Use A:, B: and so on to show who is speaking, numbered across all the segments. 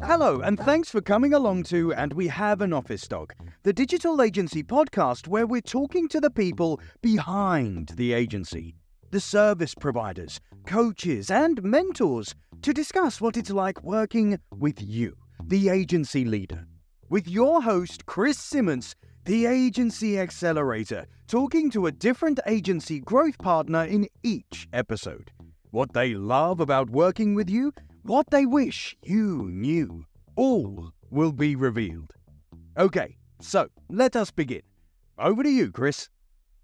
A: Hello, and thanks for coming along to And We Have an Office Dog, the digital agency podcast where we're talking to the people behind the agency, the service providers, coaches, and mentors to discuss what it's like working with you, the agency leader. With your host, Chris Simmons, the Agency Accelerator, talking to a different agency growth partner in each episode. What they love about working with you, what they wish you knew, all will be revealed. Okay, so let us begin. Over to you, Chris.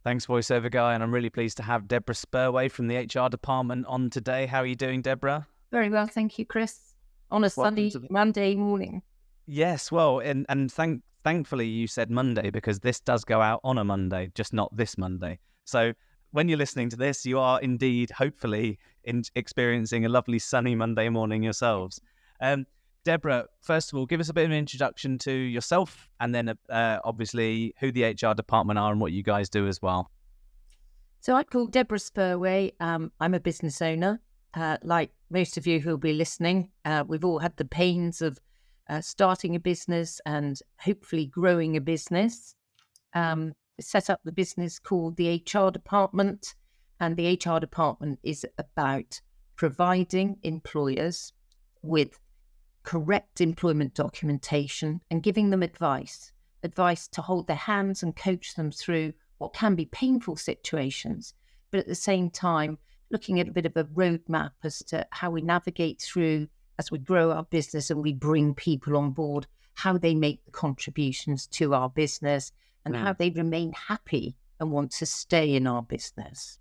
B: Thanks, voiceover guy, and I'm really pleased to have Debra Spurway from the HR department on today. How are you doing, Debra?
C: Very well, thank you, Chris. On a sunny Monday morning.
B: Yes, well, and thankfully you said Monday because this does go out on a Monday, just not this Monday. So when you're listening to this, you are indeed, hopefully, experiencing a lovely sunny Monday morning yourselves. Debra, first of all, give us a bit of an introduction to yourself and then obviously who the HR department are and what you guys do as well.
C: So I'm called Debra Spurway. I'm a business owner. Like most of you who will be listening, we've all had the pains of starting a business and hopefully growing a business. Set up the business called the HR department, and the HR department is about providing employers with correct employment documentation and giving them advice to hold their hands and coach them through what can be painful situations, but at the same time looking at a bit of a roadmap as to how we navigate through as we grow our business and we bring people on board, how they make the contributions to our business and how they remain happy and want to stay in our business.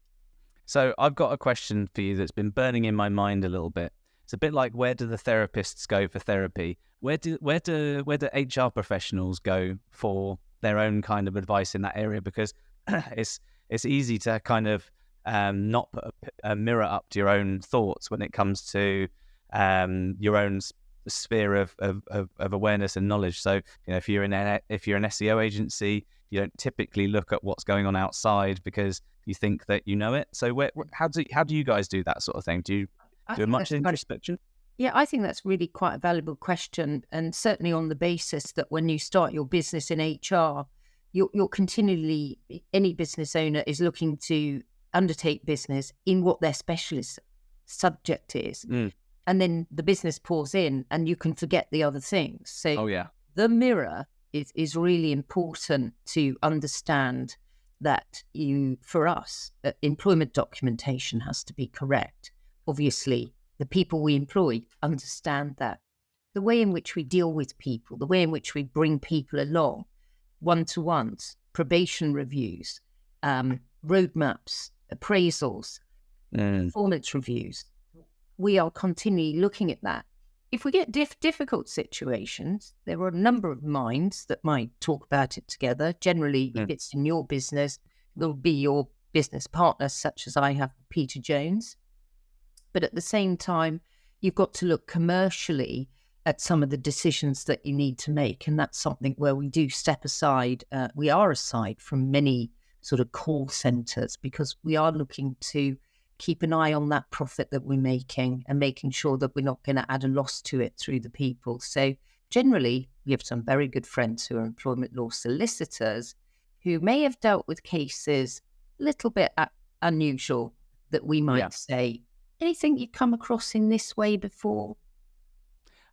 B: So I've got a question for you that's been burning in my mind a little bit. It's a bit like, where do the therapists go for therapy? Where do HR professionals go for their own kind of advice in that area? Because it's easy to kind of not put a mirror up to your own thoughts when it comes to your own sphere of awareness and knowledge. So, if you're an SEO agency, you don't typically look at what's going on outside because you think that you know it. So, how do you guys do that sort of thing? Do you do much introspection?
C: Yeah, I think that's really quite a valuable question, and certainly on the basis that when you start your business in HR, you're continually, any business owner is looking to undertake business in what their specialist subject is. And then the business pours in and you can forget the other things. So the mirror is really important to understand that for us, employment documentation has to be correct. Obviously, the people we employ understand that. The way in which we deal with people, the way in which we bring people along, one-to-ones, probation reviews, roadmaps, appraisals, performance reviews, we are continually looking at that. If we get difficult situations, there are a number of minds that might talk about it together. Generally, if it's in your business, there'll be your business partner, such as I have Peter Jones. But at the same time, you've got to look commercially at some of the decisions that you need to make. And that's something where we do step aside. We are aside from many sort of call centres because we are looking to keep an eye on that profit that we're making and making sure that we're not going to add a loss to it through the people. So generally, we have some very good friends who are employment law solicitors who may have dealt with cases a little bit unusual that we might say, anything you've come across in this way before?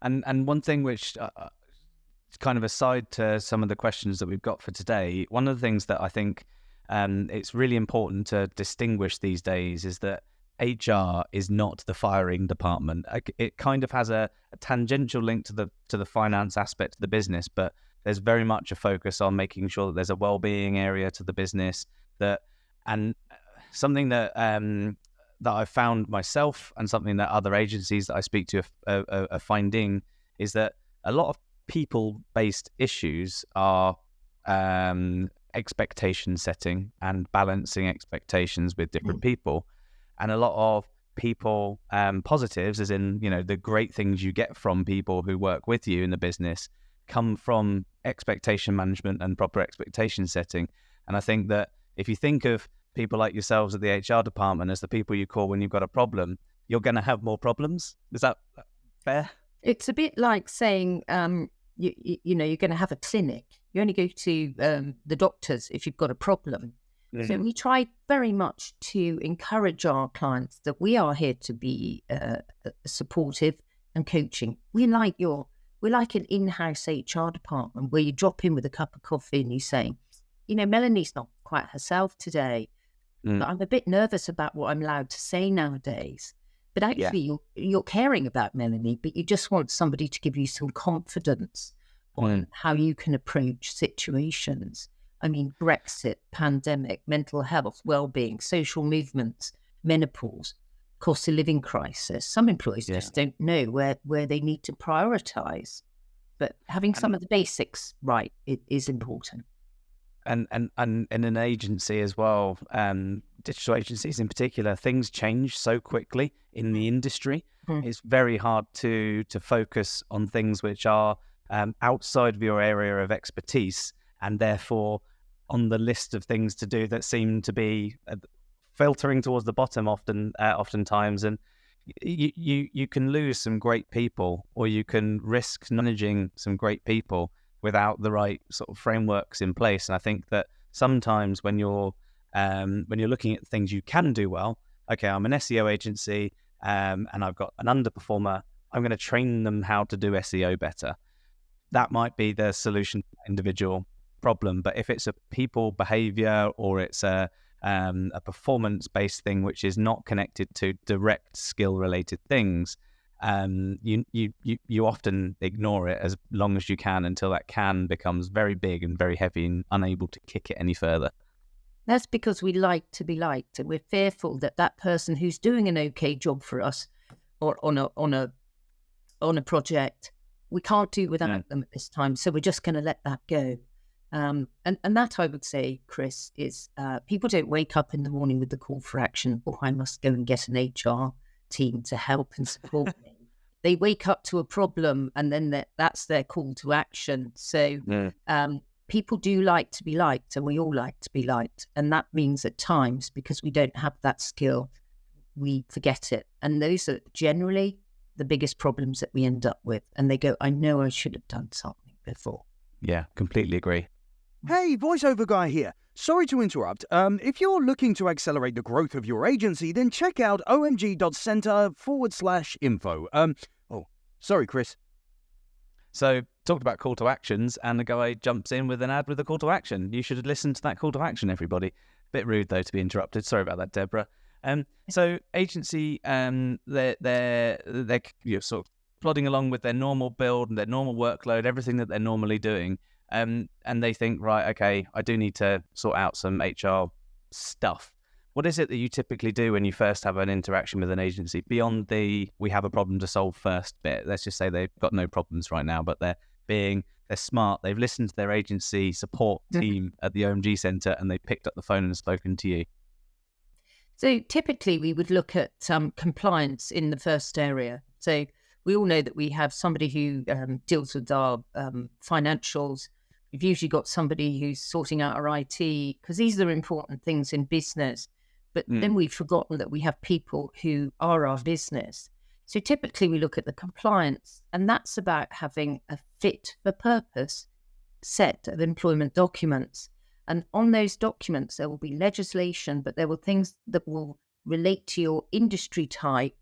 B: And one thing which is kind of aside to some of the questions that we've got for today, one of the things that I think it's really important to distinguish these days is that HR is not the firing department. It kind of has a tangential link to the finance aspect of the business, but there's very much a focus on making sure that there's a well-being area to the business. And something that I found myself and something that other agencies that I speak to are finding is that a lot of people-based issues are expectation setting and balancing expectations with different people, and a lot of people positives, as in the great things you get from people who work with you in the business, come from expectation management and proper expectation setting. And I think that if you think of people like yourselves at the HR department as the people you call when you've got a problem, you're going to have more problems. Is that fair?
C: It's a bit like saying, you know, you're going to have a clinic. You only go to the doctors if you've got a problem. So we try very much to encourage our clients that we are here to be supportive and coaching. We're like an in-house HR department where you drop in with a cup of coffee and you say, you know, Melanie's not quite herself today, but I'm a bit nervous about what I'm allowed to say nowadays. But actually, you're caring about Melanie, but you just want somebody to give you some confidence on how you can approach situations. I mean, Brexit, pandemic, mental health, well-being, social movements, menopause, cost of living crisis. Some employees just don't know where they need to prioritise. But having some of the basics right is important.
B: And in an agency as well, digital agencies in particular, things change so quickly in the industry. It's very hard to focus on things which are outside of your area of expertise, and therefore on the list of things to do that seem to be filtering towards the bottom oftentimes. And you can lose some great people, or you can risk managing some great people without the right sort of frameworks in place. And I think that sometimes when you're looking at things you can do well, okay, I'm an SEO agency and I've got an underperformer, I'm going to train them how to do SEO better. That might be the solution to the individual problem. But if it's a people behavior, or it's a performance-based thing which is not connected to direct skill-related things, you often ignore it as long as you can, until that can becomes very big and very heavy and unable to kick it any further.
C: That's because we like to be liked, and we're fearful that that person who's doing an okay job for us, or on a project, we can't do without them at this time, so we're just going to let that go. And that, I would say, Chris, is people don't wake up in the morning with the call for action, or I must go and get an HR team to help and support me. They wake up to a problem, and then that's their call to action. So people do like to be liked, and we all like to be liked. And that means at times, because we don't have that skill, we forget it. And those are generally the biggest problems that we end up with. And they go, I know I should have done something before.
B: Yeah, completely agree.
A: Hey, voiceover guy here. Sorry to interrupt. If you're looking to accelerate the growth of your agency, then check out omg.center/info. Sorry, Chris.
B: So, talked about call to actions, and the guy jumps in with an ad with a call to action. You should have listened to that call to action, everybody. Bit rude, though, to be interrupted. Sorry about that, Debra. So, agency, they're sort of plodding along with their normal build and their normal workload, everything that they're normally doing. And they think, right, okay, I do need to sort out some HR stuff. What is it that you typically do when you first have an interaction with an agency, beyond the we have a problem to solve first bit? Let's just say they've got no problems right now, but they're smart. They've listened to their agency support team at the OMG Centre, and they picked up the phone and spoken to you.
C: So typically we would look at compliance in the first area. So we all know that we have somebody who deals with our financials. We've usually got somebody who's sorting out our IT, because these are important things in business. But then we've forgotten that we have people who are our business. So typically we look at the compliance, and that's about having a fit for purpose set of employment documents. And on those documents, there will be legislation, but there will things that will relate to your industry type.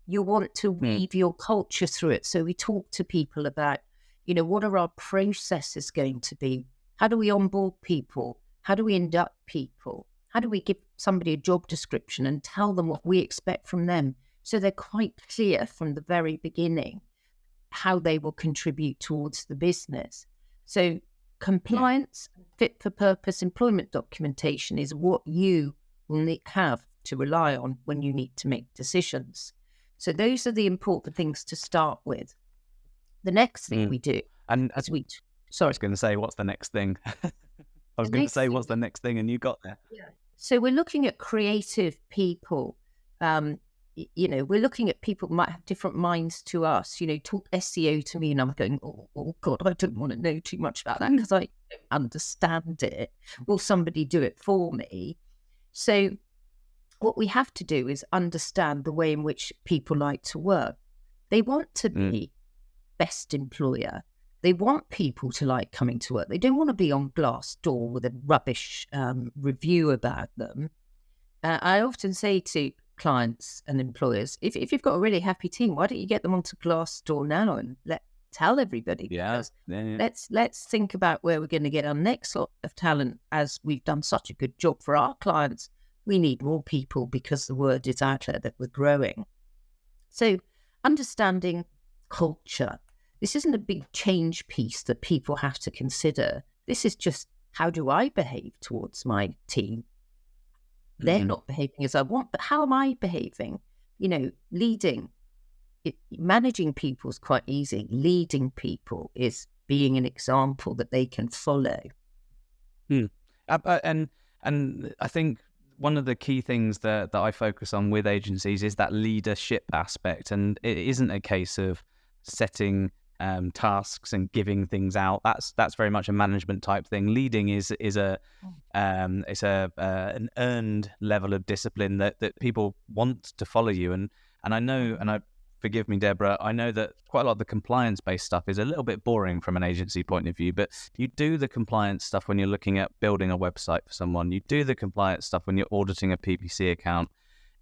C: You want to weave your culture through it. So we talk to people about, what are our processes going to be? How do we onboard people? How do we induct people? How do we give somebody a job description and tell them what we expect from them? So they're quite clear from the very beginning how they will contribute towards the business. So compliance, fit for purpose employment documentation is what you will have to rely on when you need to make decisions. So those are the important things to start with. The next thing we do,
B: and
C: as we...
B: Sorry, I was going to say, what's the next thing? I was going to say, what's the next thing? And you got there.
C: Yeah. So we're looking at creative people. We're looking at people who might have different minds to us. Talk SEO to me, and I'm going, oh God, I don't want to know too much about that because I don't understand it. Will somebody do it for me? So what we have to do is understand the way in which people like to work. They want to be best employer, they want people to like coming to work. They don't want to be on Glassdoor with a rubbish review about them. I often say to clients and employers, if you've got a really happy team, why don't you get them onto Glassdoor now and tell everybody?
B: Yeah.
C: Let's think about where we're going to get our next lot of talent. As we've done such a good job for our clients, we need more people because the word is out there that we're growing. So understanding culture. This isn't a big change piece that people have to consider. This is just, how do I behave towards my team? They're not behaving as I want, but how am I behaving? Leading. Managing people is quite easy. Leading people is being an example that they can follow.
B: And I think one of the key things that I focus on with agencies is that leadership aspect. And it isn't a case of setting tasks and giving things out. That's very much a management type thing. Leading is an earned level of discipline that people want to follow you. And I know, forgive me, Deborah, I know that quite a lot of the compliance-based stuff is a little bit boring from an agency point of view, but you do the compliance stuff when you're looking at building a website for someone. You do the compliance stuff when you're auditing a PPC account.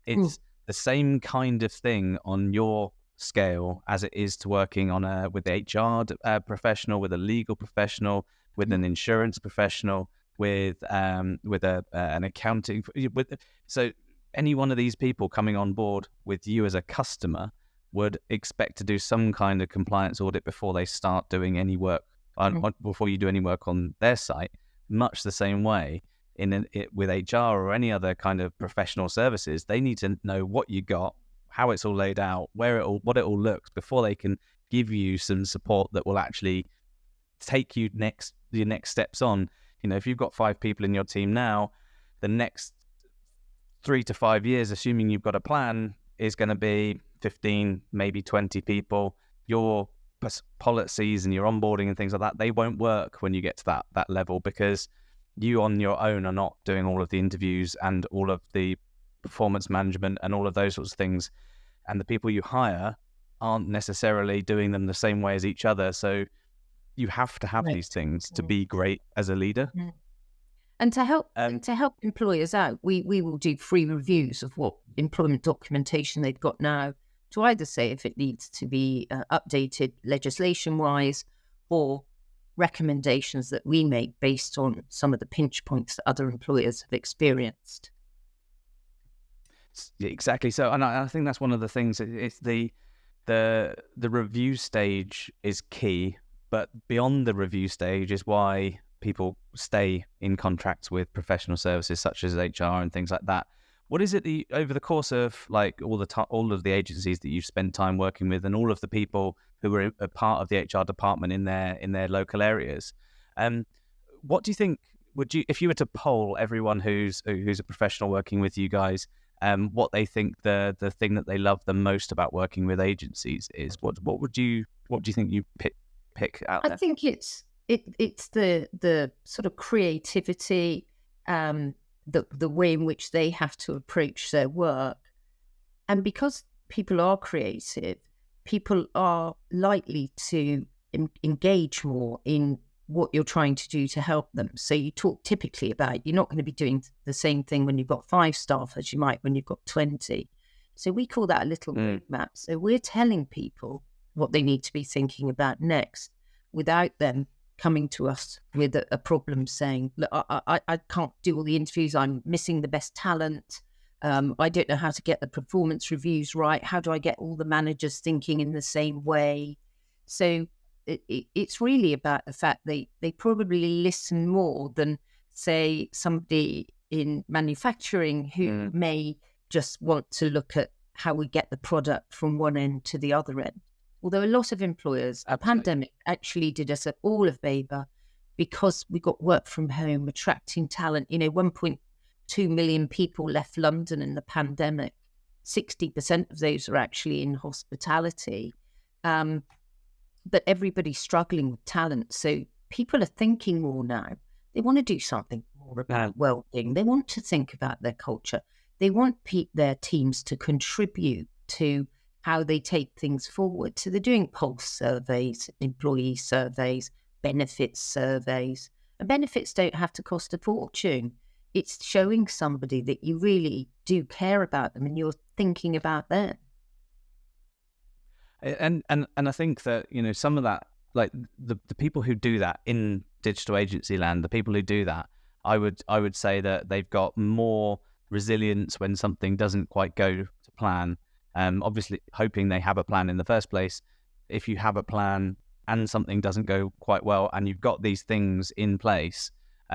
B: It's the same kind of thing on your scale as it is to working on with the HR professional, with a legal professional, with an insurance professional, with an accounting. So any one of these people coming on board with you as a customer would expect to do some kind of compliance audit before they start doing any work, before you do any work on their site. Much the same way with HR or any other kind of professional services, they need to know what you got, how it's all laid out, what it all looks before they can give you some support that will actually take you your next steps on. If you've got 5 people in your team now, the next 3 to 5 years, assuming you've got a plan, is going to be 15, maybe 20 people. Your policies and your onboarding and things like that, they won't work when you get to that level, because you on your own are not doing all of the interviews and all of the performance management and all of those sorts of things. And the people you hire aren't necessarily doing them the same way as each other. So you have to have these things to be great as a leader.
C: And to help employers out, we will do free reviews of what employment documentation they've got now, to either say if it needs to be updated legislation-wise, or recommendations that we make based on some of the pinch points that other employers have experienced.
B: Exactly. So, and I think that's one of the things. It's the review stage is key, but beyond the review stage is why people stay in contracts with professional services such as HR and things like that. What is it that over the course of like all of the agencies that you've spent time working with, and all of the people who were a part of the HR department in their local areas, what do you think? If you were to poll everyone who's a professional working with you guys, what they think the thing that they love the most about working with agencies is, what do you think you pick out there?
C: I think it's the sort of creativity, the way in which they have to approach their work. And because people are creative, people are likely to engage more in what you're trying to do to help them. So you talk typically about, you're not going to be doing the same thing when you've got 5 staff as you might when you've got 20. So we call that a little roadmap. So we're telling people what they need to be thinking about next, without them coming to us with a problem saying, look, I can't do all the interviews, I'm missing the best talent, I don't know how to get the performance reviews right, how do I get all the managers thinking in the same way? So it's really about the fact they probably listen more than, say, somebody in manufacturing who may just want to look at how we get the product from one end to the other end. Although a lot of employers, the pandemic actually did us all a favour, because we got work from home, attracting talent. 1.2 million people left London in the pandemic. 60% of those are actually in hospitality. But everybody's struggling with talent. So people are thinking more now. They want to do something more about well-being. They want to think about their culture. They want their teams to contribute to how they take things forward. So they're doing pulse surveys, employee surveys, benefits surveys. And benefits don't have to cost a fortune. It's showing somebody that you really do care about them and you're thinking about them.
B: And I think that, some of that, like the people who do that in digital agency land, the people who do that, I would say that they've got more resilience when something doesn't quite go to plan. Obviously hoping they have a plan in the first place. If you have a plan and something doesn't go quite well and you've got these things in place,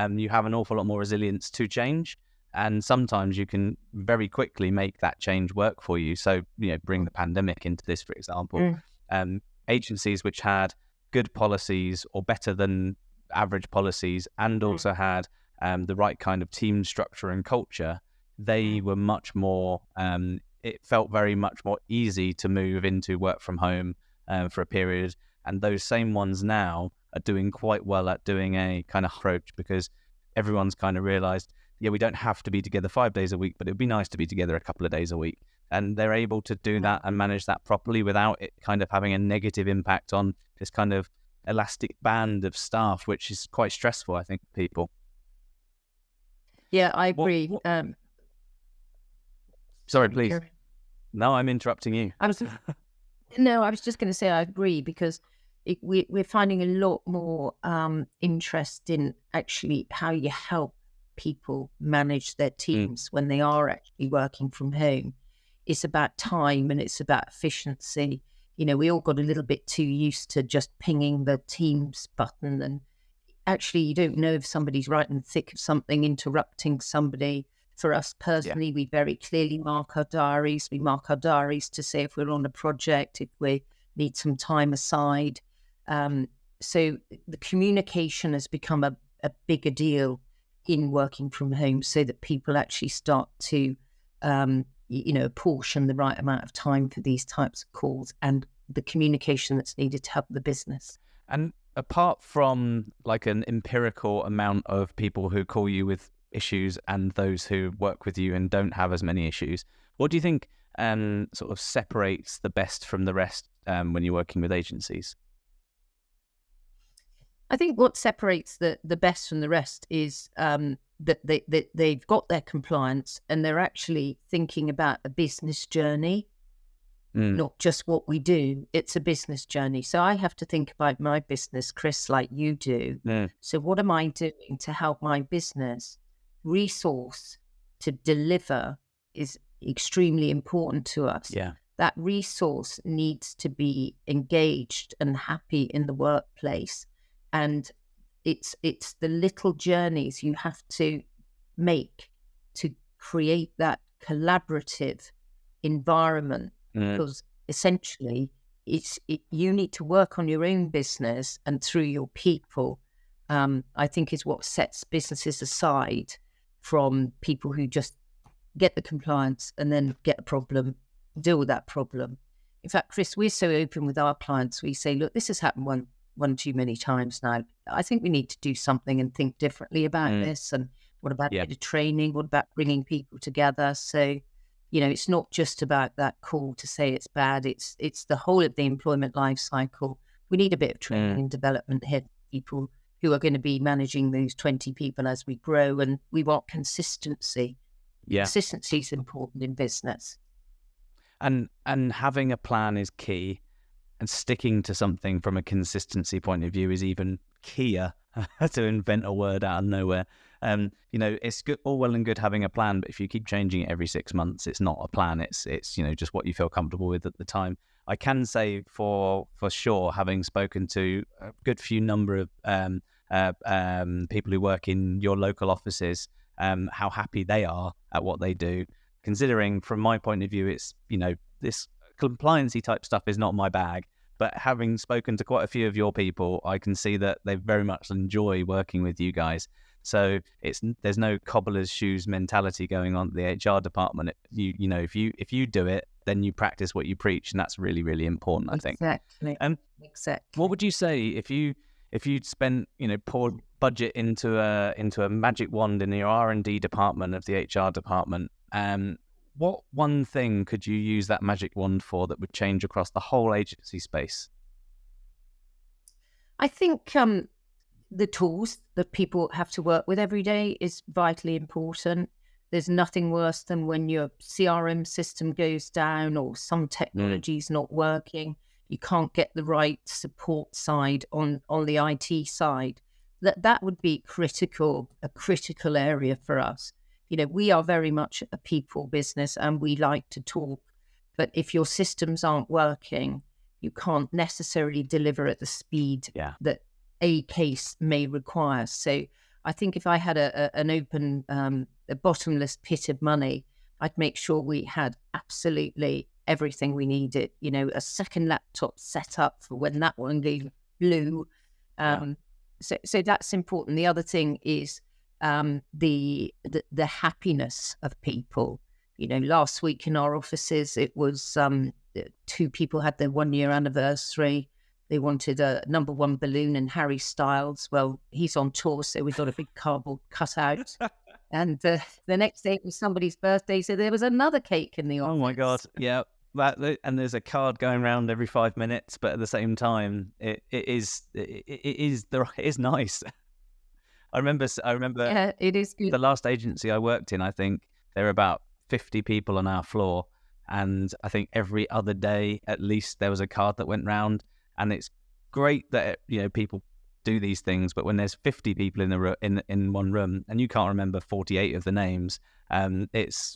B: you have an awful lot more resilience to change. And sometimes you can very quickly make that change work for you. So, bring the pandemic into this, for example. Agencies which had good policies or better than average policies and also had the right kind of team structure and culture, they were much more, it felt very much more easy to move into work from home for a period. And those same ones now are doing quite well at doing a kind of approach, because everyone's kind of realized, we don't have to be together 5 days a week, but it'd be nice to be together a couple of days a week. And they're able to do that and manage that properly without it kind of having a negative impact on this kind of elastic band of staff, which is quite stressful, I think, for people.
C: Yeah, I agree.
B: Sorry, please. No, I'm interrupting you.
C: I was just going to say I agree, because we're finding a lot more interest in actually how you help people manage their teams when they are actually working from home. It's about time and it's about efficiency. We all got a little bit too used to just pinging the Teams button, and actually you don't know if somebody's right in the thick of something, interrupting somebody. For us personally, we very clearly mark our diaries. We mark our diaries to say if we're on a project, if we need some time aside. So the communication has become a bigger deal in working from home, so that people actually start to, apportion the right amount of time for these types of calls and the communication that's needed to help the business.
B: And apart from like an empirical amount of people who call you with issues and those who work with you and don't have as many issues, what do you think sort of separates the best from the rest when you're working with agencies?
C: I think what separates the best from the rest is that they've got their compliance and they're actually thinking about a business journey, not just what we do. It's a business journey. So I have to think about my business, Chris, like you do. So what am I doing to help my business resource to deliver is extremely important to us. That resource needs to be engaged and happy in the workplace. And it's the little journeys you have to make to create that collaborative environment, because essentially you need to work on your own business and through your people, I think is what sets businesses aside from people who just get the compliance and then get a problem, deal with that problem. In fact, Chris, we're so open with our clients. We say, look, this has happened one too many times now. I think we need to do something and think differently about this. And what about a bit of training? What about bringing people together? So, it's not just about that call to say it's bad. It's the whole of the employment life cycle. We need a bit of training and development here, people who are going to be managing those 20 people as we grow. And we want consistency. Consistency is important in business.
B: And having a plan is key. And sticking to something from a consistency point of view is even keyer, to invent a word out of nowhere. It's good, all well and good having a plan, but if you keep changing it every 6 months, it's not a plan. It's just what you feel comfortable with at the time. I can say for sure, having spoken to a good few number of people who work in your local offices, how happy they are at what they do. Considering from my point of view, it's this compliance-y type stuff is not my bag. But having spoken to quite a few of your people, I can see that they very much enjoy working with you guys. So there's no cobbler's shoes mentality going on at the HR department. If you do it, then you practice what you preach, and that's really, really important, I think.
C: Exactly.
B: Exactly. What would you say if you'd spent poured budget into a magic wand in your R&D department of the HR department? what one thing could you use that magic wand for that would change across the whole agency space?
C: I think the tools that people have to work with every day is vitally important. There's nothing worse than when your CRM system goes down or some technology is not working. You can't get the right support side on the IT side. That would be a critical area for us. We are very much a people business and we like to talk. But if your systems aren't working, you can't necessarily deliver at the speed that a case may require. So I think if I had an open, a bottomless pit of money, I'd make sure we had absolutely everything we needed. A second laptop set up for when that one goes blue. So that's important. The other thing is the happiness of people. Last week in our offices, it was 2 people had their 1-year anniversary. They wanted a #1 balloon and Harry Styles. Well, he's on tour, so we got a big cardboard cutout. And the next day it was somebody's birthday, so there was another cake in the office.
B: Oh my God, yeah. And there's a card going around every 5 minutes, but at the same time, it is nice. I remember.
C: Yeah, it is good.
B: The last agency I worked in, I think there were about 50 people on our floor, and I think every other day at least there was a card that went round. And it's great that people do these things, but when there's 50 people in one room and you can't remember 48 of the names, it's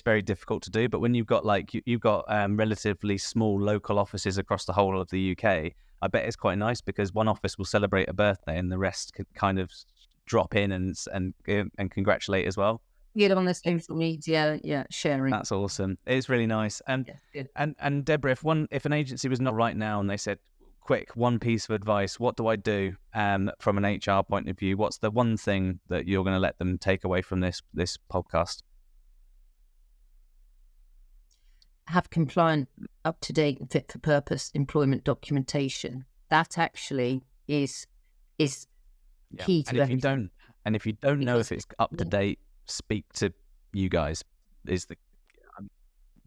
B: very difficult to do. But when you've got relatively small local offices across the whole of the UK, I bet it's quite nice because one office will celebrate a birthday and the rest can kind of drop in and congratulate as well.
C: Get on the social media, sharing.
B: That's awesome. It's really nice. And Debra, if an agency was not right now and they said, quick, one piece of advice, what do I do from an HR point of view? What's the one thing that you're going to let them take away from this podcast?
C: Have compliant, up-to-date and fit-for-purpose employment documentation. That actually is key to everything.
B: If you don't know if it's up-to-date, speak to you guys.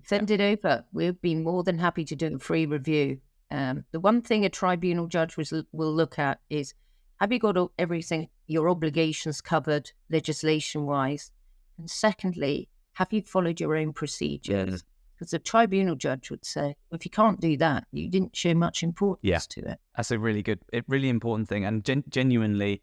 C: Send it over. We'll be more than happy to do a free review. The one thing a tribunal judge will look at is, have you got everything, your obligations covered legislation-wise? And secondly, have you followed your own procedures? Because a tribunal judge would say, well, if you can't do that, you didn't show much importance to it.
B: That's a really important thing. And genuinely,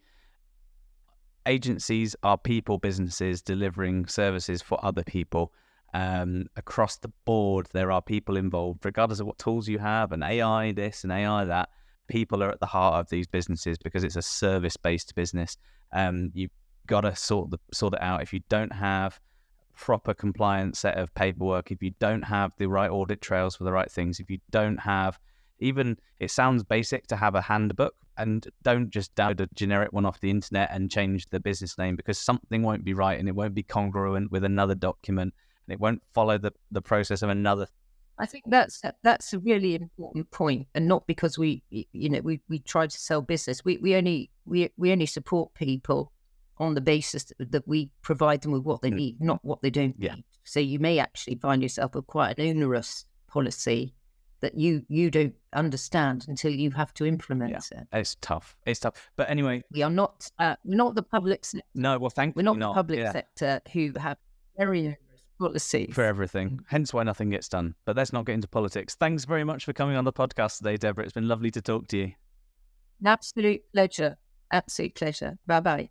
B: agencies are people businesses delivering services for other people. Across the board, there are people involved, regardless of what tools you have, and AI this and AI that. People are at the heart of these businesses because it's a service-based business. You've got to sort it out. If you don't have proper compliant set of paperwork, if you don't have the right audit trails for the right things, if you don't have it sounds basic to have a handbook, and don't just download a generic one off the internet and change the business name, because something won't be right and it won't be congruent with another document and it won't follow the process of another.
C: I think that's a really important point, and not because we try to sell business. We only support people on the basis that we provide them with what they need, not what they don't need. So you may actually find yourself with quite an onerous policy that you don't understand until you have to implement it.
B: It's tough. But anyway,
C: we are not the public sector.
B: No, well, thankfully
C: we're not the public sector who have very onerous policies
B: for everything. Hence why nothing gets done. But let's not get into politics. Thanks very much for coming on the podcast today, Debra. It's been lovely to talk to you.
C: Absolute pleasure. Bye bye.